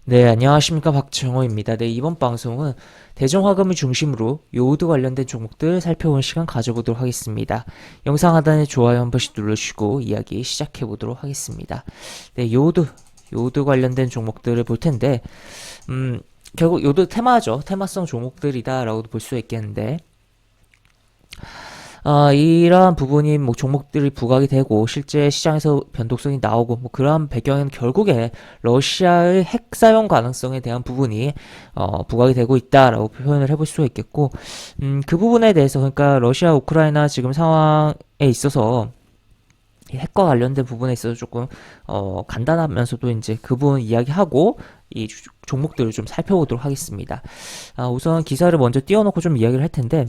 네, 안녕하십니까. 박정호입니다. 네, 이번 방송은 대중화금을 중심으로 요오드 관련된 종목들 살펴보는 시간 가져보도록 하겠습니다. 영상 하단에 좋아요 한 번씩 눌러주시고 이야기 시작해보도록 하겠습니다. 네, 요오드 관련된 종목들을 볼 텐데, 결국 요오드 테마죠. 테마성 종목들이다라고도 볼 수 있겠는데, 이러한 부분이 뭐 종목들이 부각이 되고 실제 시장에서 변동성이 나오고 뭐 그러한 배경은 결국에 러시아의 핵 사용 가능성에 대한 부분이 부각이 되고 있다라고 표현을 해볼 수가 있겠고, 그 부분에 대해서 그러니까 러시아 우크라이나 지금 상황에 있어서 이 핵과 관련된 부분에 있어서 조금 간단하면서도 이제 그 부분 이야기하고 이 종목들을 좀 살펴보도록 하겠습니다. 우선 기사를 먼저 띄워놓고 좀 이야기를 할 텐데,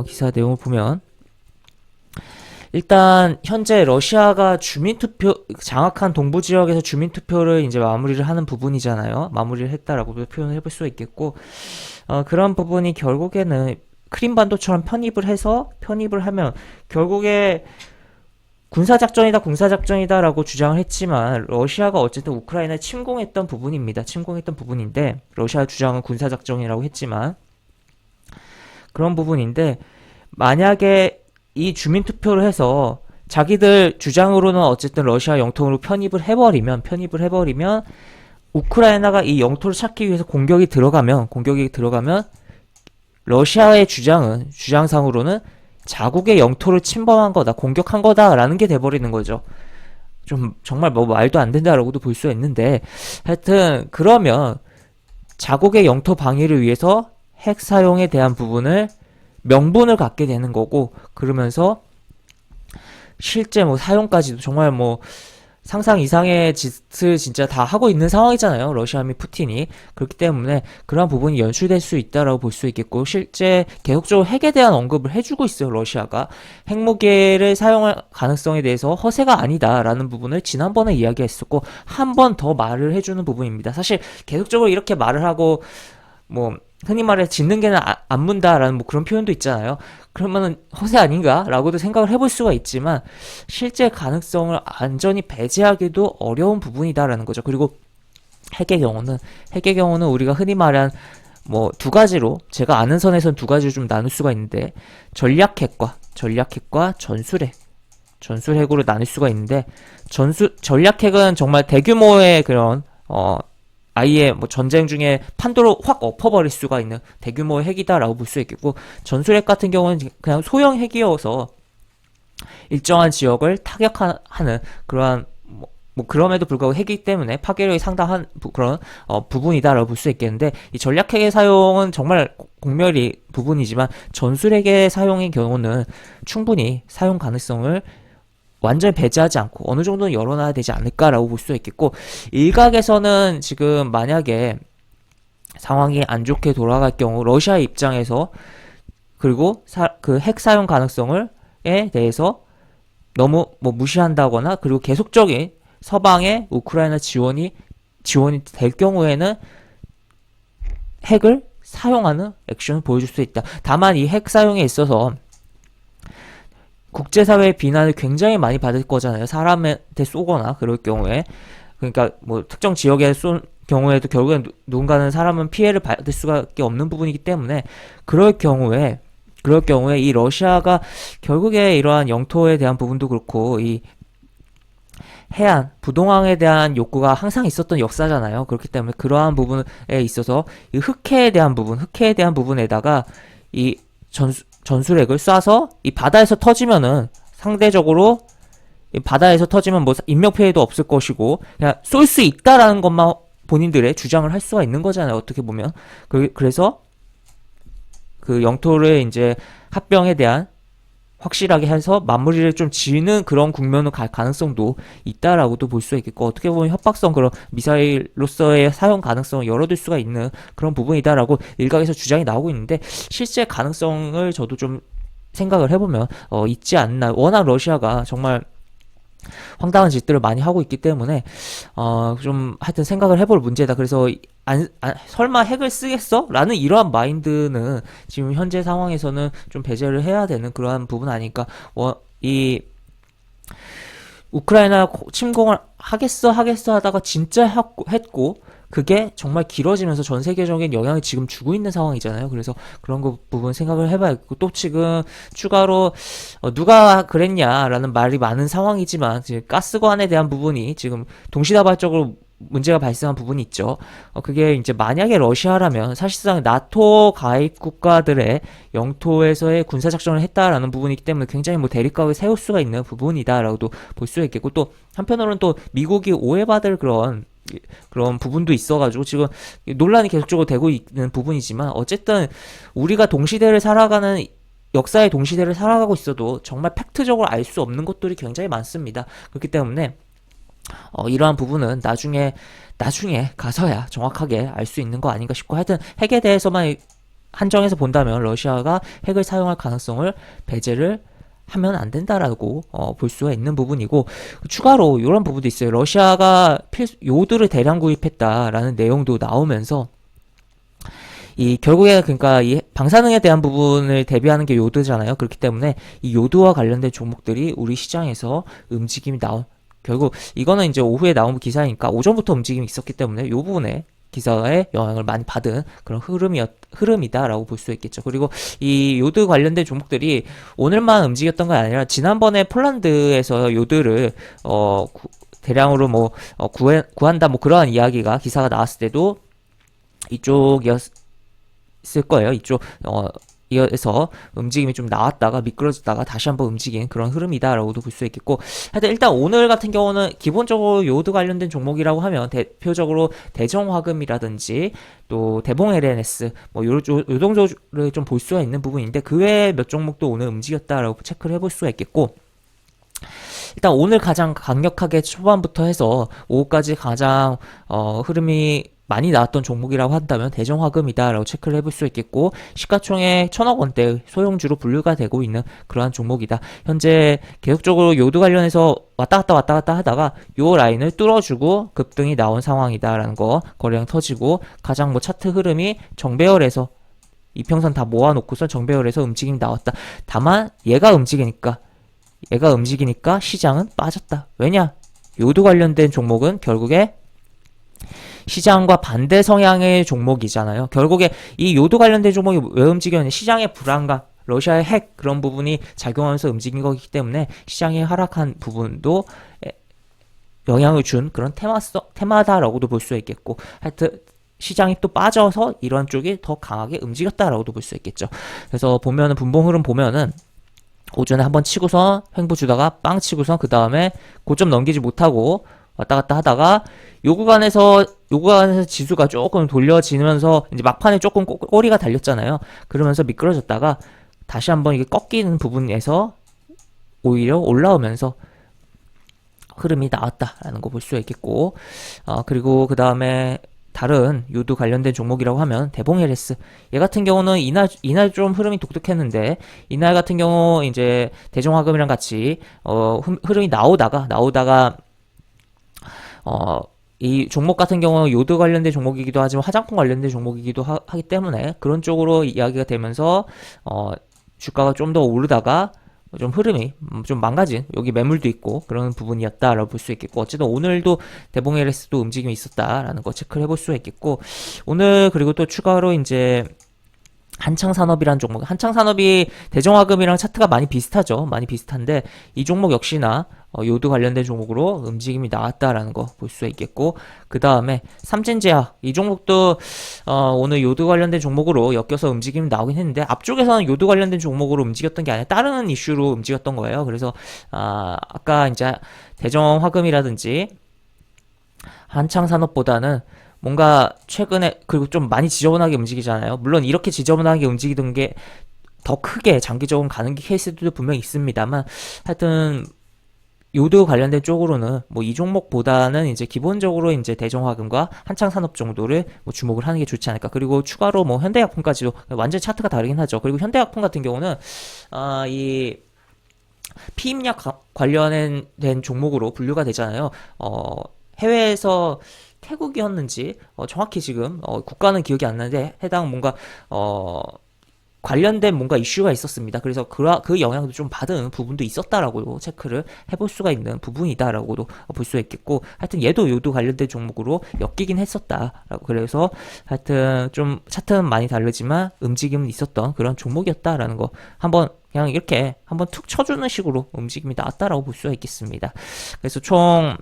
기사 내용을 보면 일단 현재 러시아가 주민투표 장악한 동부 지역에서 주민투표를 이제 마무리를 하는 부분이잖아요. 마무리를 했다라고도 표현을 해볼 수 있겠고, 그런 부분이 결국에는 크림반도처럼 편입을 하면 결국에 군사작전이다라고 주장을 했지만 러시아가 어쨌든 우크라이나에 침공했던 부분입니다. 침공했던 부분인데 러시아 주장은 군사작전이라고 했지만 그런 부분인데, 만약에 이 주민투표를 해서 자기들 주장으로는 어쨌든 러시아 영토로 편입을 해버리면 우크라이나가 이 영토를 찾기 위해서 공격이 들어가면 러시아의 주장상으로는 자국의 영토를 침범한 거다, 공격한 거다라는 게 돼버리는 거죠. 좀 정말 뭐 말도 안 된다라고도 볼 수 있는데, 하여튼 그러면 자국의 영토 방위를 위해서 핵 사용에 대한 부분을 명분을 갖게 되는 거고, 그러면서 실제 뭐 사용까지도 정말 뭐 상상 이상의 짓을 진짜 다 하고 있는 상황이잖아요. 러시아 및 푸틴이. 그렇기 때문에 그러한 부분이 연출될 수 있다라고 볼 수 있겠고, 실제 계속적으로 핵에 대한 언급을 해주고 있어요. 러시아가 핵무기를 사용할 가능성에 대해서 허세가 아니다라는 부분을 지난번에 이야기했었고, 한 번 더 말을 해주는 부분입니다. 사실 계속적으로 이렇게 말을 하고 뭐 흔히 말해 짖는 개는 안 문다라는 뭐 그런 표현도 있잖아요. 그러면은 허세 아닌가라고도 생각을 해볼 수가 있지만 실제 가능성을 완전히 배제하기도 어려운 부분이다라는 거죠. 그리고 핵의 경우는 우리가 흔히 말한 뭐 두 가지로, 제가 아는 선에선 두 가지로 좀 나눌 수가 있는데, 전략핵과 전술핵으로 나눌 수가 있는데, 전략핵은 정말 대규모의 그런 아예 뭐 전쟁 중에 판도를 확 엎어버릴 수가 있는 대규모의 핵이다라고 볼 수 있겠고, 전술핵 같은 경우는 그냥 소형 핵이어서 일정한 지역을 타격하는 그러한 뭐 그럼에도 불구하고 핵이기 때문에 파괴력이 상당한 그런 부분이다라고 볼 수 있겠는데, 이 전략핵의 사용은 정말 공멸이 부분이지만 전술핵의 사용의 경우는 충분히 사용 가능성을 완전히 배제하지 않고 어느 정도는 열어놔야 되지 않을까라고 볼 수 있겠고, 일각에서는 지금 만약에 상황이 안 좋게 돌아갈 경우 러시아 입장에서, 그리고 그 핵 사용 가능성에 대해서 너무 뭐 무시한다거나, 그리고 계속적인 서방의 우크라이나 지원이 될 경우에는 핵을 사용하는 액션을 보여줄 수 있다. 다만 이 핵 사용에 있어서 국제사회의 비난을 굉장히 많이 받을 거잖아요. 사람한테 쏘거나 그럴 경우에. 그러니까 뭐 특정 지역에 쏜 경우에도 결국엔 누군가는 사람은 피해를 받을 수밖에 없는 부분이기 때문에, 그럴 경우에 이 러시아가 결국에 이러한 영토에 대한 부분도 그렇고 이 해안, 부동항에 대한 욕구가 항상 있었던 역사잖아요. 그렇기 때문에 그러한 부분에 있어서 이 흑해에 대한 부분에다가 이 전술핵을 쏴서 이 바다에서 터지면은 상대적으로 이 바다에서 터지면 뭐 인명 피해도 없을 것이고 그냥 쏠 수 있다라는 것만 본인들의 주장을 할 수가 있는 거잖아요. 어떻게 보면. 그래서 그 영토를 이제 합병에 대한 확실하게 해서 마무리를 좀 지는 그런 국면으로 갈 가능성도 있다라고도 볼 수 있겠고, 어떻게 보면 협박성 그런 미사일로서의 사용 가능성을 열어둘 수가 있는 그런 부분이다라고 일각에서 주장이 나오고 있는데, 실제 가능성을 저도 좀 생각을 해보면 있지 않나. 워낙 러시아가 정말 황당한 짓들을 많이 하고 있기 때문에 좀 하여튼 생각을 해볼 문제다. 그래서 설마 핵을 쓰겠어? 라는 이러한 마인드는 지금 현재 상황에서는 좀 배제를 해야 되는 그러한 부분 아닐까. 이 우크라이나 침공을 하겠어 하다가 진짜 했고 그게 정말 길어지면서 전 세계적인 영향을 지금 주고 있는 상황이잖아요. 그래서 그런 거 부분 생각을 해봐야겠고 또 지금 추가로 누가 그랬냐라는 말이 많은 상황이지만 지금 가스관에 대한 부분이 지금 동시다발적으로 문제가 발생한 부분이 있죠. 그게 이제 만약에 러시아라면 사실상 나토 가입 국가들의 영토에서의 군사작전을 했다라는 부분이기 때문에 굉장히 뭐 대립각을 세울 수가 있는 부분이다라고도 볼 수가 있겠고 또 한편으로는 또 미국이 오해받을 그런 부분도 있어가지고 지금 논란이 계속적으로 되고 있는 부분이지만 어쨌든 우리가 동시대를 살아가는 역사의 동시대를 살아가고 있어도 정말 팩트적으로 알 수 없는 것들이 굉장히 많습니다. 그렇기 때문에 이러한 부분은 나중에 가서야 정확하게 알 수 있는 거 아닌가 싶고 하여튼 핵에 대해서만 한정해서 본다면 러시아가 핵을 사용할 가능성을 배제를 하면 안 된다라고 볼 수가 있는 부분이고 추가로 이런 부분도 있어요. 러시아가 요드를 대량 구입했다라는 내용도 나오면서 이 결국에 그러니까 이 방사능에 대한 부분을 대비하는 게 요드잖아요. 그렇기 때문에 이 요드와 관련된 종목들이 우리 시장에서 움직임이 결국 이거는 이제 오후에 나온 기사니까 오전부터 움직임이 있었기 때문에 이 부분에 기사의 영향을 많이 받은 그런 흐름이다라고 볼 수 있겠죠. 그리고 이 요드 관련된 종목들이 오늘만 움직였던 건 아니라 지난번에 폴란드에서 요드를 대량으로 뭐 구한다 뭐 그러한 이야기가 기사가 나왔을 때도 이쪽이었을 거예요. 이어서 움직임이 좀 나왔다가 미끄러졌다가 다시 한번 움직인 그런 흐름이다라고도 볼 수 있겠고 하여튼 일단 오늘 같은 경우는 기본적으로 요드 관련된 종목이라고 하면 대표적으로 대정화금이라든지 또 대봉 LNS 뭐 요 정도를 좀 볼 수가 있는 부분인데 그 외에 몇 종목도 오늘 움직였다라고 체크를 해볼 수가 있겠고 일단 오늘 가장 강력하게 초반부터 해서 오후까지 가장 흐름이 많이 나왔던 종목이라고 한다면 대정화금이다라고 체크를 해볼 수 있겠고 시가총액 1,000억 원대 소형주로 분류가 되고 있는 그러한 종목이다. 현재 계속적으로 요드 관련해서 왔다 갔다 하다가 요 라인을 뚫어주고 급등이 나온 상황이다라는 거 거래량 터지고 가장 뭐 차트 흐름이 정배열에서 이평선 다 모아놓고서 정배열에서 움직임이 나왔다. 다만 얘가 움직이니까 시장은 빠졌다. 왜냐? 요드 관련된 종목은 결국에 시장과 반대 성향의 종목이잖아요. 결국에 이 요드 관련된 종목이 왜 움직였냐? 시장의 불안감, 러시아의 핵 그런 부분이 작용하면서 움직인 거기 때문에 시장이 하락한 부분도 영향을 준 그런 테마다라고도 볼 수 있겠고 하여튼 시장이 또 빠져서 이런 쪽이 더 강하게 움직였다라고도 볼 수 있겠죠. 그래서 보면은 분봉 흐름 보면은 오전에 한번 치고서 횡보 주다가 빵 치고서 그 다음에 고점 넘기지 못하고 왔다 갔다 하다가 요 구간에서 지수가 조금 돌려지면서 이제 막판에 조금 꼬리가 달렸잖아요. 그러면서 미끄러졌다가 다시 한번 이게 꺾이는 부분에서 오히려 올라오면서 흐름이 나왔다라는 거 볼 수 있겠고 그리고 그 다음에 다른 요드 관련된 종목이라고 하면 대봉 LS 얘 같은 경우는 이날 좀 흐름이 독특했는데 이날 같은 경우 이제 대정화금이랑 같이 흐름이 나오다가 이 종목 같은 경우는 요드 관련된 종목이기도 하지만 화장품 관련된 종목이기도 하기 때문에 그런 쪽으로 이야기가 되면서 주가가 좀 더 오르다가 좀 흐름이 좀 망가진 여기 매물도 있고 그런 부분이었다라고 볼 수 있겠고 어쨌든 오늘도 대봉 LS도 움직임이 있었다라는 거 체크를 해볼 수가 있겠고 오늘 그리고 또 추가로 이제 한창산업이란 종목 한창산업이 대정화금이랑 차트가 많이 비슷하죠. 많이 비슷한데 이 종목 역시나 요드 관련된 종목으로 움직임이 나왔다라는 거 볼 수 있겠고 그 다음에 삼진제약 이 종목도 오늘 요드 관련된 종목으로 엮여서 움직임이 나오긴 했는데 앞쪽에서는 요드 관련된 종목으로 움직였던 게 아니라 다른 이슈로 움직였던 거예요. 그래서 아까 이제 대정화금이라든지 한창산업보다는 뭔가 최근에 그리고 좀 많이 지저분하게 움직이잖아요. 물론 이렇게 지저분하게 움직이던 게 더 크게 장기적으로 가는 케이스도 분명히 있습니다만 하여튼 요드 관련된 쪽으로는 뭐 이 종목보다는 이제 기본적으로 이제 대정화금과 한창산업 정도를 뭐 주목을 하는 게 좋지 않을까. 그리고 추가로 뭐 현대약품까지도 완전 차트가 다르긴 하죠. 그리고 현대약품 같은 경우는 이 피임약 관련된 종목으로 분류가 되잖아요. 해외에서 태국이었는지 정확히 지금 국가는 기억이 안 나는데 해당 뭔가 관련된 뭔가 이슈가 있었습니다. 그래서 그 영향도 좀 받은 부분도 있었다라고 체크를 해볼 수가 있는 부분이다라고도 볼 수 있겠고, 하여튼 얘도 요도 관련된 종목으로 엮이긴 했었다라고. 그래서 하여튼 좀 차트는 많이 다르지만 움직임은 있었던 그런 종목이었다라는 거 한번 그냥 이렇게 한번 툭 쳐주는 식으로 움직임이 나왔다라고 볼 수가 있겠습니다. 그래서 총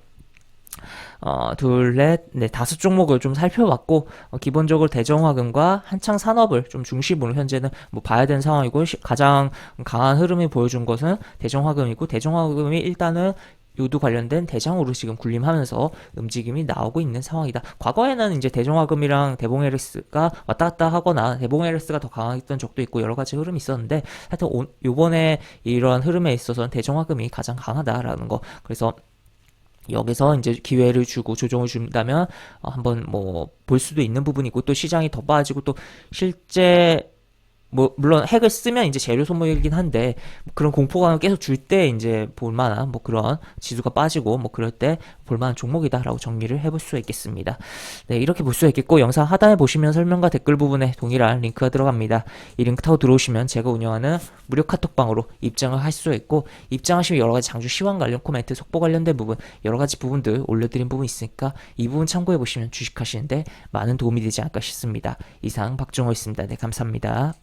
둘, 넷, 네, 다섯 종목을 좀 살펴봤고, 기본적으로 대정화금과 한창산업을 좀 중심으로 현재는 뭐 봐야 되는 상황이고, 가장 강한 흐름이 보여준 것은 대정화금이고, 대정화금이 일단은 요도 관련된 대장으로 지금 군림하면서 움직임이 나오고 있는 상황이다. 과거에는 이제 대정화금이랑 대봉에르스가 왔다 갔다 하거나 대봉에르스가 더 강했던 적도 있고 여러 가지 흐름이 있었는데, 하여튼 요번에 이러한 흐름에 있어서는 대정화금이 가장 강하다라는 거. 그래서 여기서 이제 기회를 주고 조정을 준다면 한번 뭐 볼 수도 있는 부분이고, 또 시장이 더 빠지고 또 실제 뭐 물론 핵을 쓰면 이제 재료 소모이긴 한데 그런 공포감을 계속 줄 때 이제 볼만한 뭐 그런 지수가 빠지고 뭐 그럴 때 볼만한 종목이다라고 정리를 해볼 수 있겠습니다. 네, 이렇게 볼 수 있겠고, 영상 하단에 보시면 설명과 댓글 부분에 동일한 링크가 들어갑니다. 이 링크 타고 들어오시면 제가 운영하는 무료 카톡방으로 입장을 할 수 있고, 입장하시면 여러 가지 장주 시황 관련 코멘트, 속보 관련된 부분 여러 가지 부분들 올려드린 부분 있으니까 이 부분 참고해 보시면 주식하시는데 많은 도움이 되지 않을까 싶습니다. 이상 박종호였습니다. 네, 감사합니다.